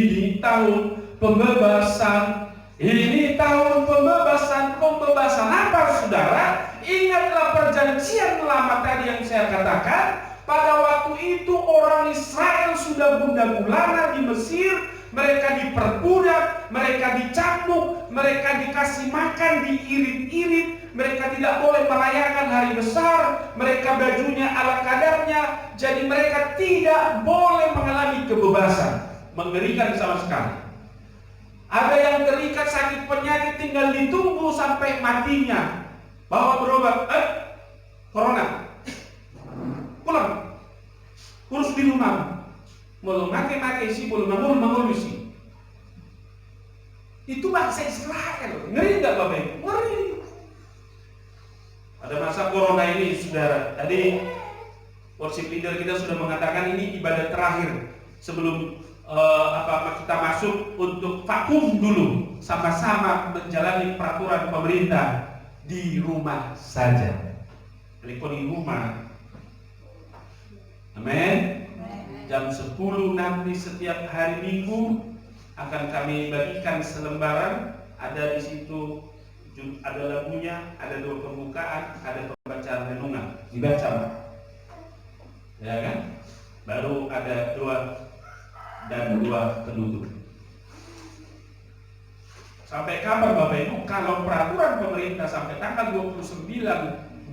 Ini tahun pembebasan. Ini tahun pembebasan. Pembebasan apa, saudara? Ingatlah perjanjian lama tadi yang saya katakan. Pada waktu itu orang Israel sudah gundah-gulana di Mesir, mereka diperbudak, mereka dicambuk, mereka dikasih makan, diirit-irit, mereka tidak boleh merayakan hari besar, mereka bajunya ala kadarnya, jadi mereka tidak boleh mengalami kebebasan. Mengerikan sama sekali. Ada yang terikat sakit penyakit tinggal ditunggu sampai matinya, bawa berobat, corona, pulang, kurus di rumah, belum make sih, belum mangul sih. Itu bangsa Israel, ngeri nggak Bapak Ibu? Ngeri. Pada masa corona ini, saudara, tadi worship leader kita sudah mengatakan ini ibadah terakhir sebelum kita masuk untuk vakum dulu, sama-sama menjalani peraturan pemerintah di rumah saja. Telepon di rumah. Amin. Jam 10 nanti setiap hari Minggu akan kami bagikan selembaran. Ada di situ, ada lagunya, ada doa pembukaan, ada pembacaan renungan, dibaca, ya kan? Baru ada doa dan doa penutup. Sampai kapan Bapak Ibu? Kalau peraturan pemerintah sampai tanggal 29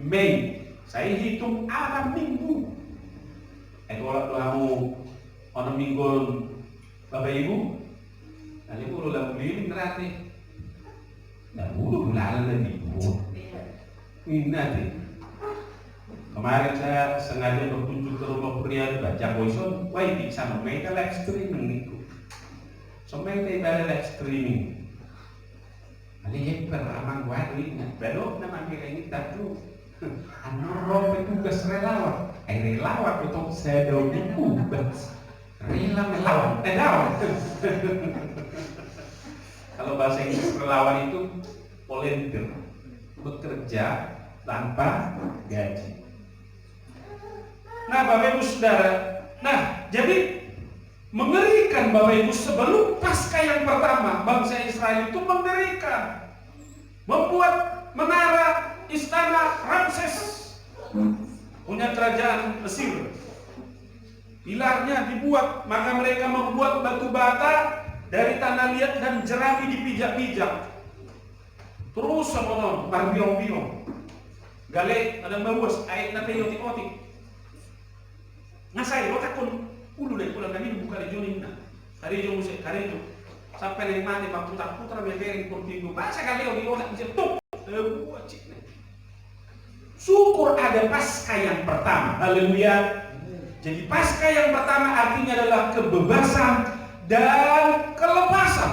Mei, saya hitung 6 minggu. Kalau kamu ono minggu Bapak Ibu, nanti bulu lagu ini ngerti. Nah bulu bulanan lagi bu. Ini nanti. Kemarin saya sengaja berkunjung ke rumah pria baca boison, wah ini sama mereka live streaming itu. So mereka ibadah live streaming. Ada yang peraman waduh ingat, belok nama mereka ini tak tuh. Anu roh petugas relawan. Relawan itu saya dong kubas. Rela melawan, Kalau bahasa Inggris relawan itu volunteer, bekerja tanpa gaji. Nah, Bapak Ibu Saudara, jadi mengerikan Bapak Ibu, sebelum Paskah yang pertama, bangsa Israel itu mengerikan, membuat menara istana Ramses, punya kerajaan Mesir. Pilarnya dibuat, maka mereka membuat batu bata dari tanah liat dan jerami dipijak-pijak. Terus sama barbiong-biong. Gale ada bawas, air nate yotik-otik. Ngasai, lo takun ulu deh, pulang kami dibuka di Juni. Hari itu, sampai yang mati, pak putar-putar, beberin kurtigu. Masa kali di otak bisa tuk. Syukur ada Paskah yang pertama. Haleluya. Jadi Paskah yang pertama artinya adalah kebebasan dan kelepasan.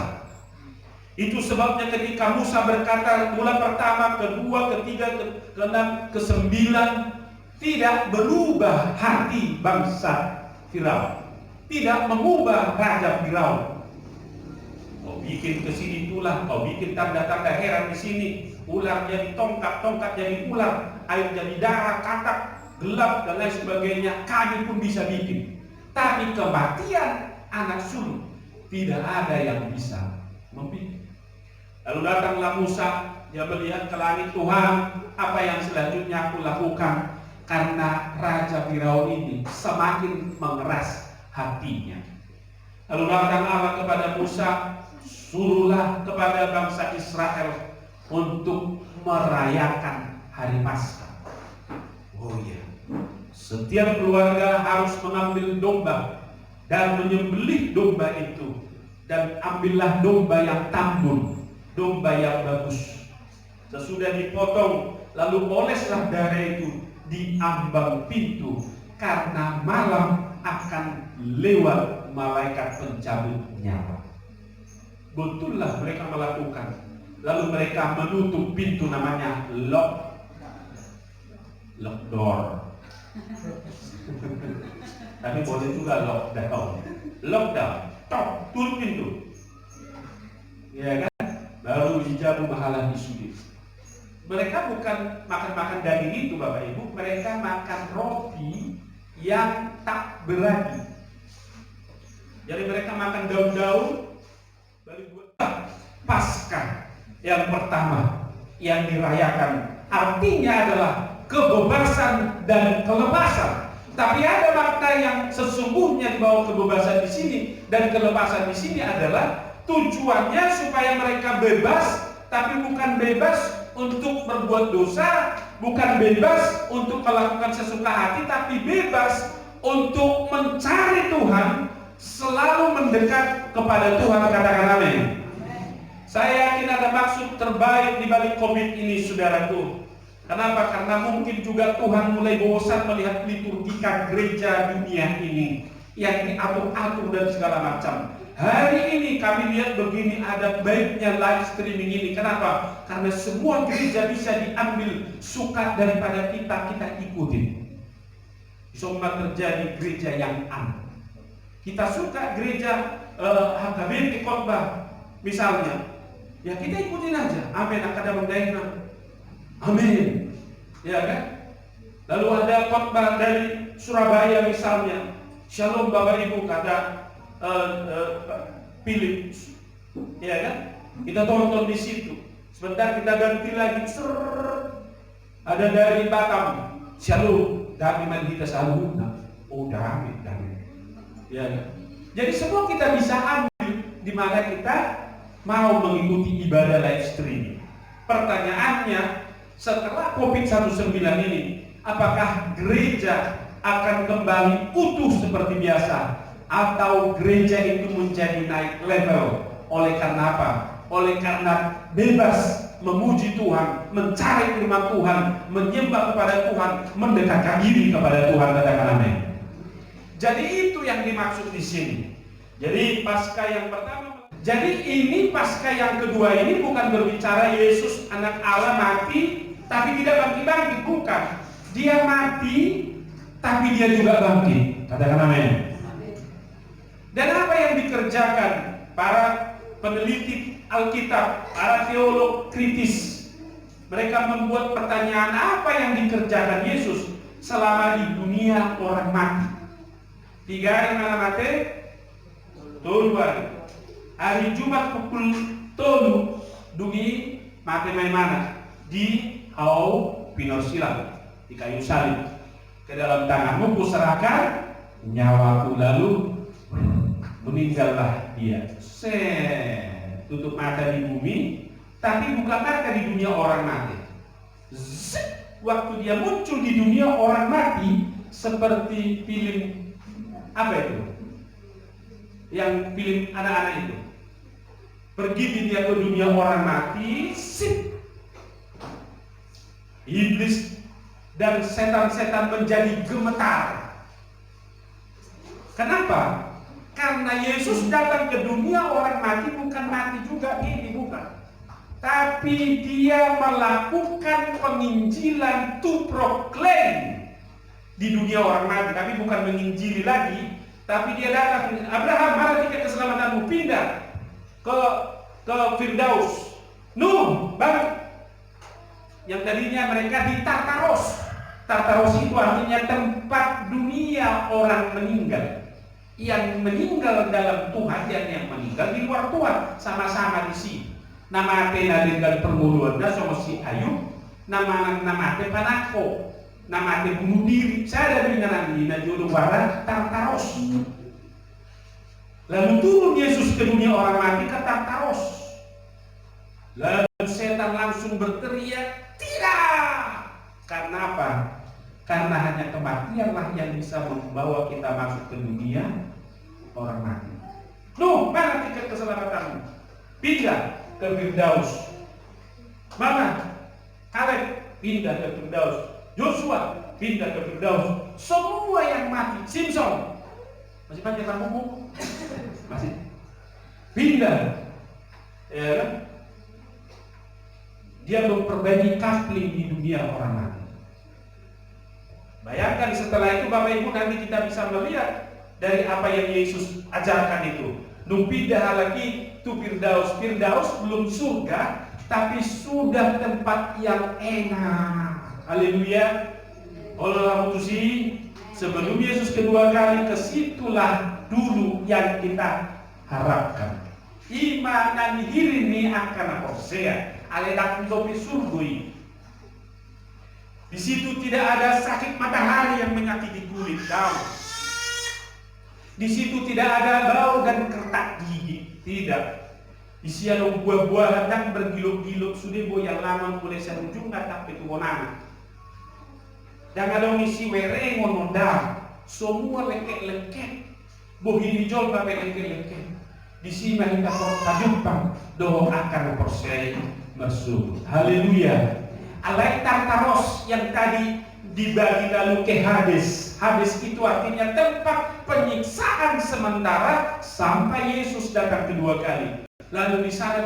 Itu sebabnya ketika Musa berkata bulan pertama, kedua, ketiga, keenam, kesembilan, tidak berubah hati bangsa Firaun, tidak mengubah raja Firaun. Kau bikin ke sini tulah, kau bikin tanda-tanda heran di sini, ular jadi tongkat, tongkat jadi ular, air jadi darah, katak, gelap dan lain sebagainya, kami pun bisa bikin. Tapi kematian anak sulung tidak ada yang bisa membikin. Lalu datanglah Musa, dia melihat ke langit, Tuhan, apa yang selanjutnya aku lakukan? Karena Raja Firaun ini semakin mengeras hatinya. Lalu datang Allah kepada Musa, suruhlah kepada bangsa Israel untuk merayakan hari Paskah. Oh iya, setiap keluarga harus mengambil domba dan menyembelih domba itu, dan ambillah domba yang tambun, domba yang bagus. Sesudah dipotong, lalu oleslah darah itu di ambang pintu, karena malam akan lewat malaikat pencabut nyawa. Betullah mereka melakukan. Lalu mereka menutup pintu, namanya lock door. Tapi boleh juga lockdown. Tok, tutup pintu. Ya kan? Baru dijabu mahalah disudi. Mereka bukan makan-makan daging itu Bapak Ibu, mereka makan roti yang tak beragi. Jadi mereka makan daun-daun dari Paskah yang pertama yang dirayakan. Artinya adalah kebebasan dan kelepasan. Tapi ada makna yang sesungguhnya di bawah kebebasan di sini dan kelepasan di sini adalah tujuannya supaya mereka bebas, tapi bukan bebas untuk berbuat dosa, bukan bebas untuk melakukan sesuka hati, tapi bebas untuk mencari Tuhan, selalu mendekat kepada Tuhan. Katakan amin. Saya yakin ada maksud terbaik di balik COVID ini, saudaraku. Kenapa? Karena mungkin juga Tuhan mulai bosan melihat liturgika gereja dunia ini yang diatur-atur dan segala macam. Hari ini kami lihat begini, ada baiknya live streaming ini. Kenapa? Karena semua gereja bisa diambil suka daripada kita ikutin. Semua terjadi gereja yang aman. Kita suka gereja HKBP khotbah misalnya, ya kita ikutin aja. Amin, akada mendaina. Amin, ya kan? Lalu ada khotbah dari Surabaya misalnya, Shalom Bapak Ibu, kata Philip, ya kan? Kita tonton di situ. Sebentar kita ganti lagi, ada dari Batam, Shalom, Dami Manhita Shalom. Oh Dami, ya kan? Jadi semua kita bisa ambil di mana kita mau mengikuti ibadah live streaming. Pertanyaannya, setelah COVID-19 ini, apakah gereja akan kembali utuh seperti biasa, atau gereja itu menjadi naik level? Oleh karena apa? Oleh karena bebas memuji Tuhan, mencari firman Tuhan, menyembah kepada Tuhan, mendekatkan diri kepada Tuhan. Katakan amin. Jadi itu yang dimaksud di sini. Jadi Paskah yang pertama. Jadi ini Paskah yang kedua ini bukan berbicara Yesus anak Allah mati tapi tidak bangkit-bangkit, bukan. Dia mati tapi dia juga bangkit. Katakan amin. Dan apa yang dikerjakan para peneliti Alkitab, para teolog kritis, mereka membuat pertanyaan, apa yang dikerjakan Yesus selama di dunia orang mati? 3 hari malam mati, tolu hari. Hari Jumat pukul tolu dungi mati main mana? Di Hau Pinosilam, di kayu salib. Ke dalam tanganmu kuserahkan nyawaku, lalu meninggallah dia. Tutup mata di bumi, tapi buka mata di dunia orang mati. Waktu dia muncul di dunia orang mati, seperti film apa itu? Yang film anak-anak itu. Pergi dia ke dunia orang mati, iblis dan setan-setan menjadi gemetar. Kenapa? Karena Yesus datang ke dunia orang mati bukan mati juga ini, bukan. Tapi dia melakukan penginjilan, to proclaim di dunia orang mati, tapi bukan menginjili lagi. Tapi dia datang, Abraham, mana tiket keselamatanmu? Pindah ke Firdaus. Nuh, bang. Yang tadinya mereka di Tartaros. Tartaros itu artinya tempat dunia orang meninggal. Yang meninggal dalam Tuhan dan yang meninggal di luar Tuhan sama-sama di sini. Nama Atena dengan permuluan sama si Ayub, nama Ate Panako, nama Ate bunuh diri. Saya ada dengan Andi jodoh barat Tartaros. Lalu turun Yesus ke dunia orang mati ke Tartaros. Lalu setan langsung berteriak, tidak. Karena apa? Karena hanya kematianlah yang bisa membawa kita masuk ke dunia orang mati. Nuh, mana tiket keselamatanmu? Pindah ke Firdaus. Mana? Kaleb pindah ke Firdaus. Joshua pindah ke Firdaus. Semua yang mati. Simpson masih panjang rambutmu? Masih pindah. Ya kan? Dia memperbaiki coupling di dunia orang mati. Bayangkan setelah itu Bapak Ibu nanti kita bisa melihat dari apa yang Yesus ajarkan itu. Pindah lagi to Firdaus. Firdaus belum surga, tapi sudah tempat yang enak. Haleluya. Allah Mutusi. Sebelum Yesus kedua kali ke situlah dulu yang kita harapkan. Ima nani hirini akan Hosea aledak topi surgui. Di situ tidak ada sakit matahari yang menyakiti kulit kau. Di situ tidak ada bau dan kertak gigi, tidak. Di sini ada buah-buahan yang bergiluk-giluk sudah yang lama boleh serujung tapi itu bonana. Dan ada misi werengon mondang, semua lengket-lengket, bohini jol babe lengket-lengket. Di sini kita kota Jepang doa akan percaya masuk. Haleluya. Alai Tartaros yang tadi dibagi lalu ke Hades. Hades itu artinya tempat penyiksaan sementara sampai Yesus datang kedua kali. Lalu di sana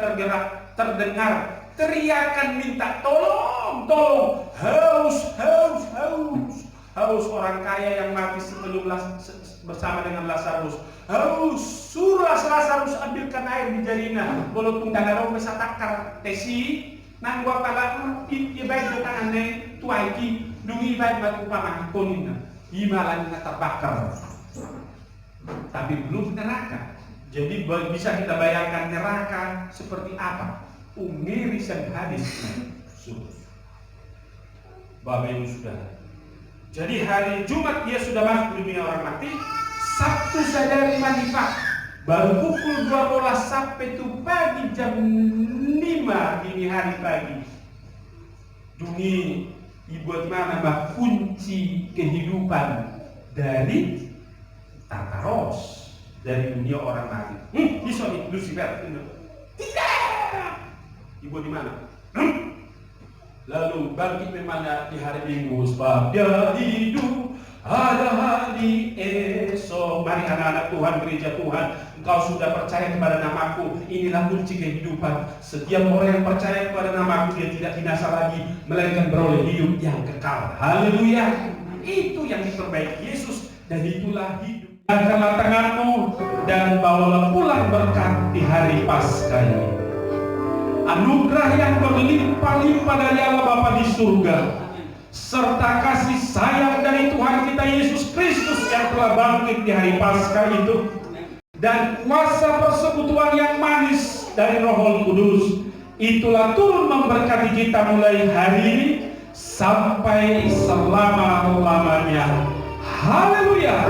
terdengar teriakan minta tolong, tolong, haus, haus, haus. Haus orang kaya yang mati sebelum bersama dengan Lazarus. Haus, suruh Lazarus ambilkan air di jarina. Bolo tunggang arau besatakar tesi. Nang gua pala ibaid do tanganne tuaiki dungi ibaid batu pamang konina. Imalan terbakar. Tapi belum neraka. Jadi bisa kita bayangkan neraka seperti apa? Ungirisan hadis. Bapak Ibu sudah. Jadi hari Jumat dia sudah masuk dunia orang mati. Sabtu sadari mandi pak. Baru pukul 12 sampai itu pagi jam 5 dini hari pagi. Dungi dibuat mana bah kunci kehidupan dari Tartaros, dari dunia orang mati. Bisa nih Lucifer. Tidak. Dibuat di mana? Lalu bangkit memang di hari Minggu sebab dia hidup. Ada hari esok. Mari anak-anak Tuhan, gereja Tuhan, engkau sudah percaya kepada namaku. Inilah kunci kehidupan. Setiap orang yang percaya kepada namaku, dia tidak binasa lagi, melainkan beroleh hidup yang kekal. Haleluya. Itu yang diperbaiki Yesus, dan itulah hidup. Angkatlah tanganmu dan bawalah pulang berkat di hari Paskah ini. Anugerah yang berlimpah-limpah dari Allah Bapa di surga, serta kasih sayang dari Tuhan kita Yesus Kristus yang telah bangkit di hari Paskah itu, dan kuasa persekutuan yang manis dari Roh Kudus, itulah turun memberkati kita mulai hari ini sampai selama-lamanya. Haleluya.